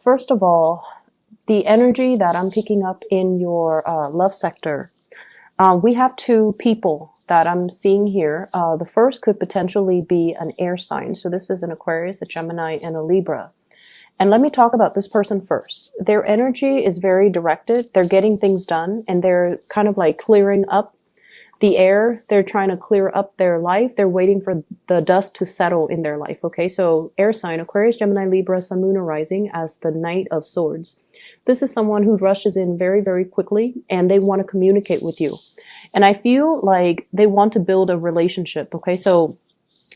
First of all, the energy that I'm picking up in your love sector, we have two people that I'm seeing here. The first could potentially be an air sign. So this is an Aquarius, a Gemini, and a Libra. And let me talk about this person first. Their energy is very directed. They're getting things done, and they're kind of like clearing up the air. They're trying to clear up their life. They're waiting for the dust to settle in their life. Okay, so air sign, Aquarius, Gemini, Libra, Sun, Moon, or Rising as the Knight of Swords. This is someone who rushes in very, very quickly, and they want to communicate with you. And I feel like they want to build a relationship. Okay, so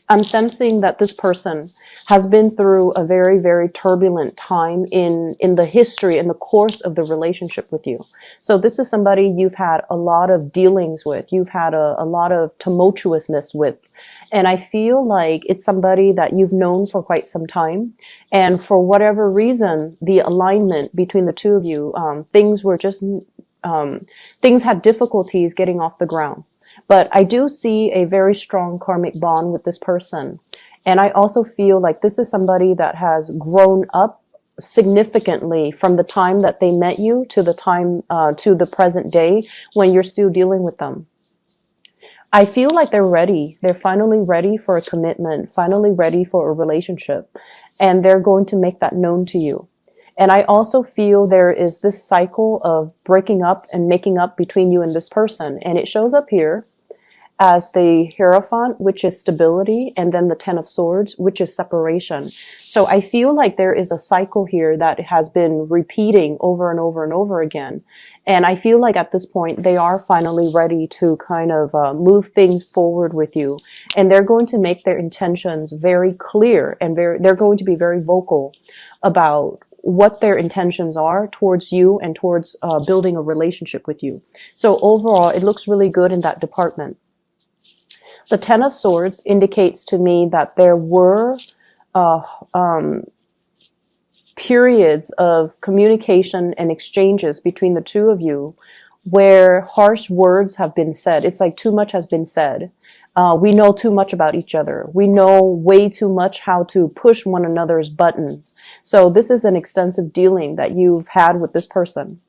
I'm sensing that this person has been through a very, very turbulent time in the history and the course of the relationship with you. So this is somebody you've had a lot of dealings with. You've had a lot of tumultuousness with. And I feel like it's somebody that you've known for quite some time. And for whatever reason, the alignment between the two of you, things had difficulties getting off the ground. But I do see a very strong karmic bond with this person. And I also feel like this is somebody that has grown up significantly from the time that they met you to the time, to the present day when you're still dealing with them. I feel like they're ready. They're finally ready for a commitment, finally ready for a relationship. And they're going to make that known to you. And I also feel there is this cycle of breaking up and making up between you and this person. And it shows up here as the Hierophant, which is stability, and then the Ten of Swords, which is separation. So I feel like there is a cycle here that has been repeating over and over and over again. And I feel like at this point, they are finally ready to kind of move things forward with you. And they're going to make their intentions very clear, and they're going to be very vocal about what their intentions are towards you and towards building a relationship with you. So overall, it looks really good in that department. The Ten of Swords indicates to me that there were periods of communication and exchanges between the two of you where harsh words have been said. It's like too much has been said. We know too much about each other. We know way too much how to push one another's buttons. So this is an extensive dealing that you've had with this person.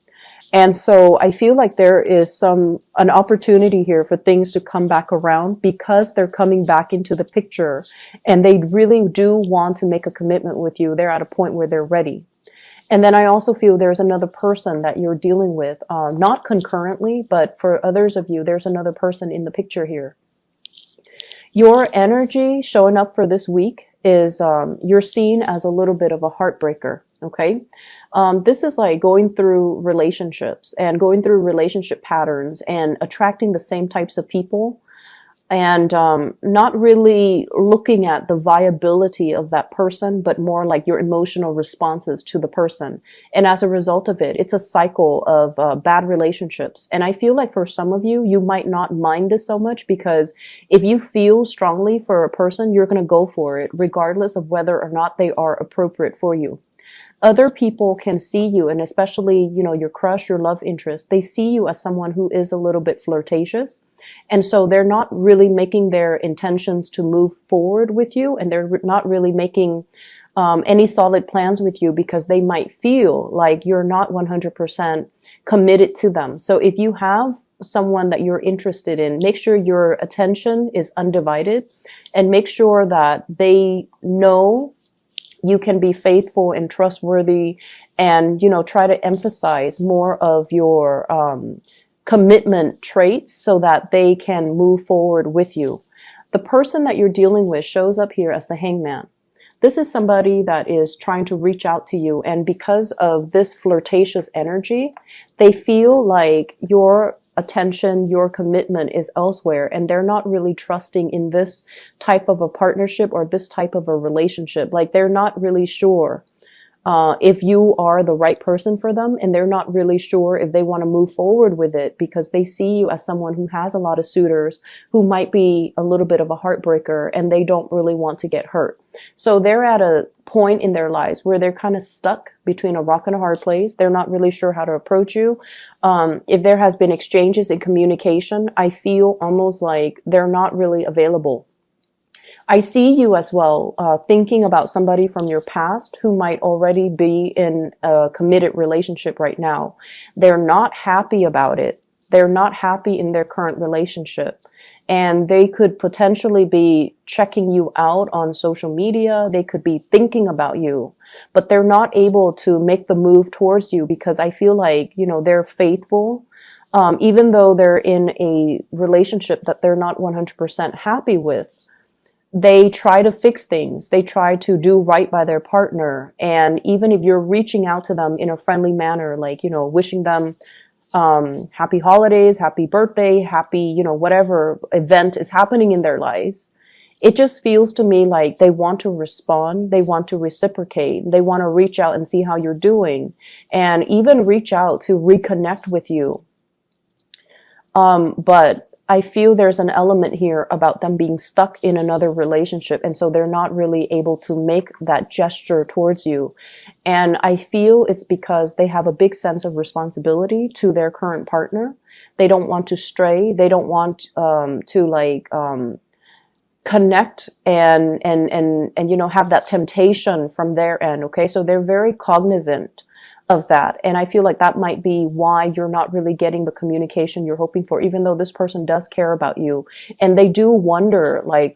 And so I feel like there is an opportunity here for things to come back around because they're coming back into the picture and they really do want to make a commitment with you. They're at a point where they're ready. And then I also feel there's another person that you're dealing with, not concurrently, but for others of you, there's another person in the picture here. Your energy showing up for this week is you're seen as a little bit of a heartbreaker, okay? This is like going through relationships and going through relationship patterns and attracting the same types of people and not really looking at the viability of that person, but more like your emotional responses to the person. And as a result of it, it's a cycle of bad relationships. And I feel like for some of you, you might not mind this so much because if you feel strongly for a person, you're going to go for it, regardless of whether or not they are appropriate for you. Other people can see you, and especially, you know, your crush, your love interest, they see you as someone who is a little bit flirtatious. And so they're not really making their intentions to move forward with you, and they're not really making any solid plans with you because they might feel like you're not 100% committed to them. So if you have someone that you're interested in, make sure your attention is undivided and make sure that they know you can be faithful and trustworthy and, you know, try to emphasize more of your commitment traits so that they can move forward with you. The person that you're dealing with shows up here as the Hangman. This is somebody that is trying to reach out to you, and because of this flirtatious energy, they feel like your attention, your commitment is elsewhere, and they're not really trusting in this type of a partnership or this type of a relationship. Like they're not really sure if you are the right person for them, and they're not really sure if they want to move forward with it because they see you as someone who has a lot of suitors who might be a little bit of a heartbreaker and they don't really want to get hurt. So they're at a point in their lives where they're kind of stuck between a rock and a hard place. They're not really sure how to approach you. If there has been exchanges in communication, I feel almost like they're not really available. I see you as well, thinking about somebody from your past who might already be in a committed relationship right now. They're not happy about it. They're not happy in their current relationship. And they could potentially be checking you out on social media. They could be thinking about you, but they're not able to make the move towards you because I feel like, they're faithful. Even though they're in a relationship that they're not 100% happy with, they try to fix things. They try to do right by their partner. And even if you're reaching out to them in a friendly manner, like, wishing them happy holidays, happy birthday, happy, whatever event is happening in their lives, it just feels to me like they want to respond. They want to reciprocate. They want to reach out and see how you're doing and even reach out to reconnect with you. But I feel there's an element here about them being stuck in another relationship. And so they're not really able to make that gesture towards you. And I feel it's because they have a big sense of responsibility to their current partner. They don't want to stray. They don't want, to connect and have that temptation from their end. Okay. So they're very cognizant of that. And I feel like that might be why you're not really getting the communication you're hoping for, even though this person does care about you. And they do wonder, like,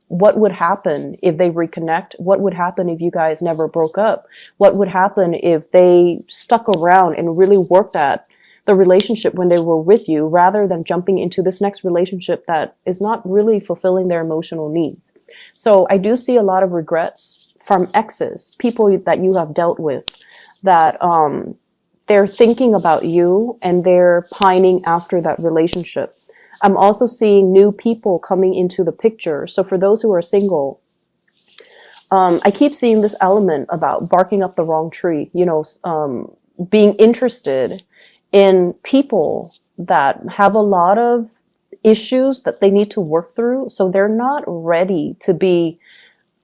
what would happen if they reconnect? What would happen if you guys never broke up? What would happen if they stuck around and really worked at the relationship when they were with you, rather than jumping into this next relationship that is not really fulfilling their emotional needs? So I do see a lot of regrets from exes, people that you have dealt with, that they're thinking about you and they're pining after that relationship. I'm also seeing new people coming into the picture. So for those who are single, I keep seeing this element about barking up the wrong tree, being interested in people that have a lot of issues that they need to work through. So they're not ready to be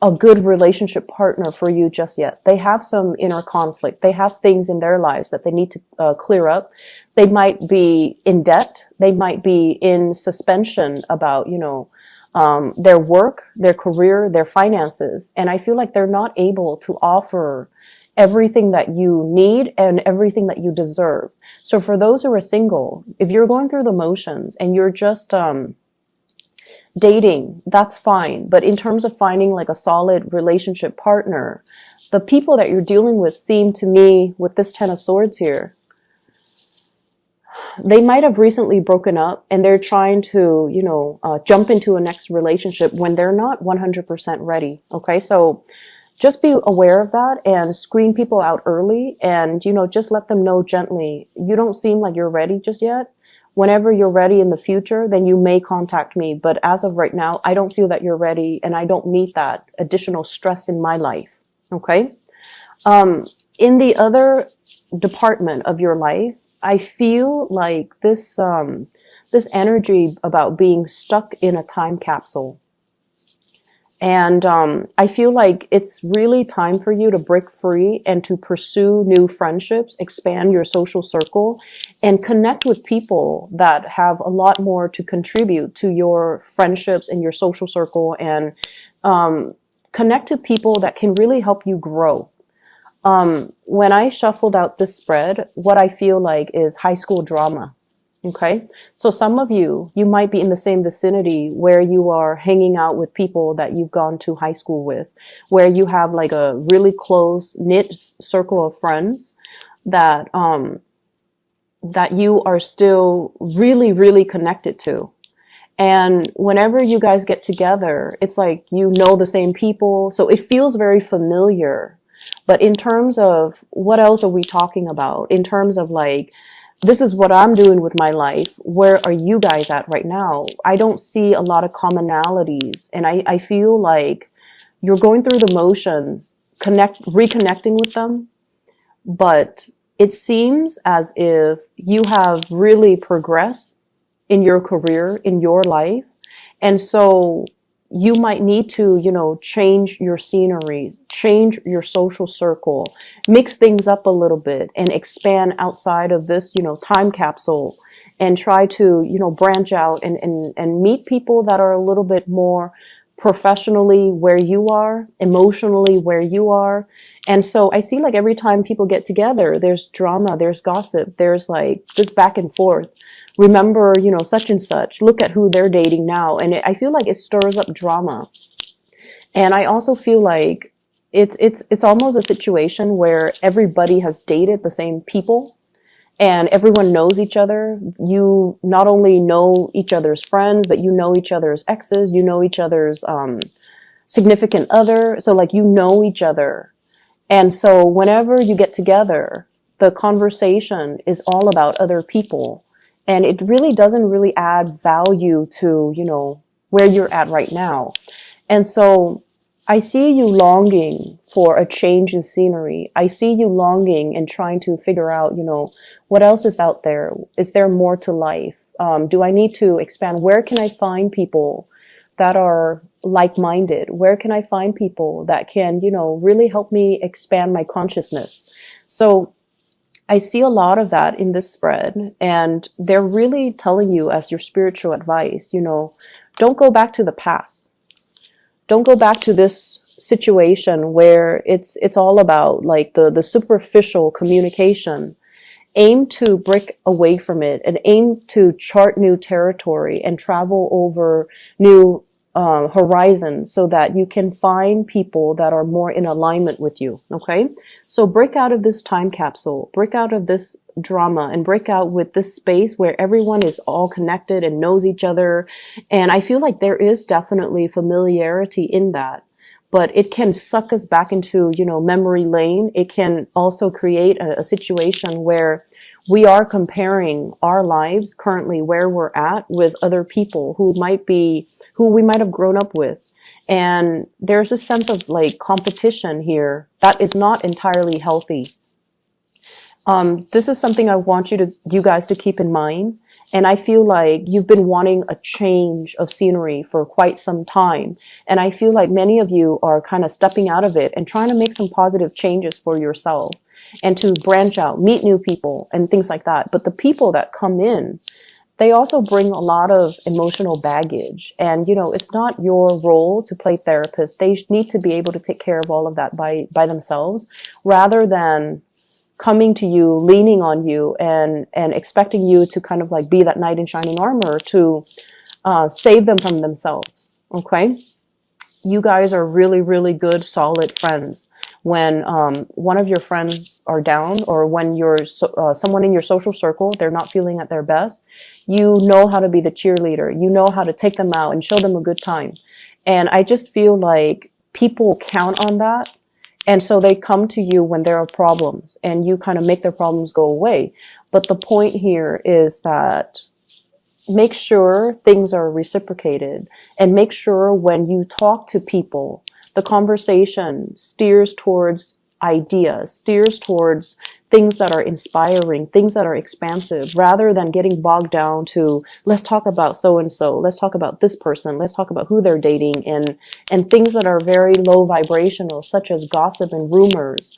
a good relationship partner for you just yet. They have some inner conflict. They have things in their lives that they need to clear up. They might be in debt. They might be in suspension about, their work, their career, their finances. And I feel like they're not able to offer everything that you need and everything that you deserve. So for those who are single, if you're going through the motions and you're just, dating, that's fine. But in terms of finding like a solid relationship partner, the people that you're dealing with seem to me, with this Ten of Swords here, they might have recently broken up and they're trying to, jump into a next relationship when they're not 100% ready. Okay. So just be aware of that and screen people out early and, just let them know gently, you don't seem like you're ready just yet. Whenever you're ready in the future, then you may contact me. But as of right now, I don't feel that you're ready and I don't need that additional stress in my life. Okay. In the other department of your life, I feel like this energy about being stuck in a time capsule. And I feel like it's really time for you to break free and to pursue new friendships, expand your social circle, and connect with people that have a lot more to contribute to your friendships and your social circle, and connect to people that can really help you grow. When I shuffled out this spread, what I feel like is high school drama. Okay. So some of you might be in the same vicinity where you are hanging out with people that you've gone to high school with, where you have like a really close knit circle of friends that, that you are still really, really connected to. And whenever you guys get together, it's like, the same people. So it feels very familiar. But in terms of what else are we talking about? In terms of like, this is what I'm doing with my life. Where are you guys at right now? I don't see a lot of commonalities. And I feel like you're going through the motions, reconnecting with them. But it seems as if you have really progressed in your career, in your life. And so you might need to, change your scenery, change your social circle, mix things up a little bit and expand outside of this, time capsule, and try to, branch out and meet people that are a little bit more professionally where you are, emotionally where you are. And so I see like every time people get together, there's drama, there's gossip, there's like this back and forth. Remember, you know, such and such, look at who they're dating now. And I feel like it stirs up drama. And I also feel like it's almost a situation where everybody has dated the same people and everyone knows each other. You not only know each other's friends, but you know each other's exes, you know each other's significant other. So like you know each other. And so whenever you get together, the conversation is all about other people. And it really doesn't really add value to, you know, where you're at right now. And so I see you longing for a change in scenery. I see you longing and trying to figure out, you know, what else is out there? Is there more to life? Do I need to expand? Where can I find people that are like-minded? Where can I find people that can, you know, really help me expand my consciousness? So I see a lot of that in this spread, and they're really telling you as your spiritual advice, you know, don't go back to the past. Don't go back to this situation where it's all about like the superficial communication. Aim to break away from it and aim to chart new territory and travel over new horizons so that you can find people that are more in alignment with you. Okay. So break out of this time capsule, break out of this drama, and break out with this space where everyone is all connected and knows each other. And I feel like there is definitely familiarity in that, but it can suck us back into, you know, memory lane. It can also create a situation where we are comparing our lives currently where we're at with other people who we might have grown up with. And there's a sense of like competition here that is not entirely healthy. This is something I want you guys to keep in mind. And I feel like you've been wanting a change of scenery for quite some time. And I feel like many of you are kind of stepping out of it and trying to make some positive changes for yourself and to branch out, meet new people and things like that. But the people that come in, they also bring a lot of emotional baggage. And, you know, it's not your role to play therapist. They need to be able to take care of all of that by themselves rather than coming to you, leaning on you and expecting you to kind of like be that knight in shining armor to save them from themselves. Okay. You guys are really, really good, solid friends. When one of your friends are down or when you're someone in your social circle, they're not feeling at their best, you know how to be the cheerleader. You know how to take them out and show them a good time. And I just feel like people count on that. And so they come to you when there are problems and you kind of make their problems go away. But the point here is that make sure things are reciprocated and make sure when you talk to people, the conversation steers towards ideas, steers towards things that are inspiring, things that are expansive, rather than getting bogged down to, let's talk about so-and-so, let's talk about this person, let's talk about who they're dating, and things that are very low vibrational, such as gossip and rumors.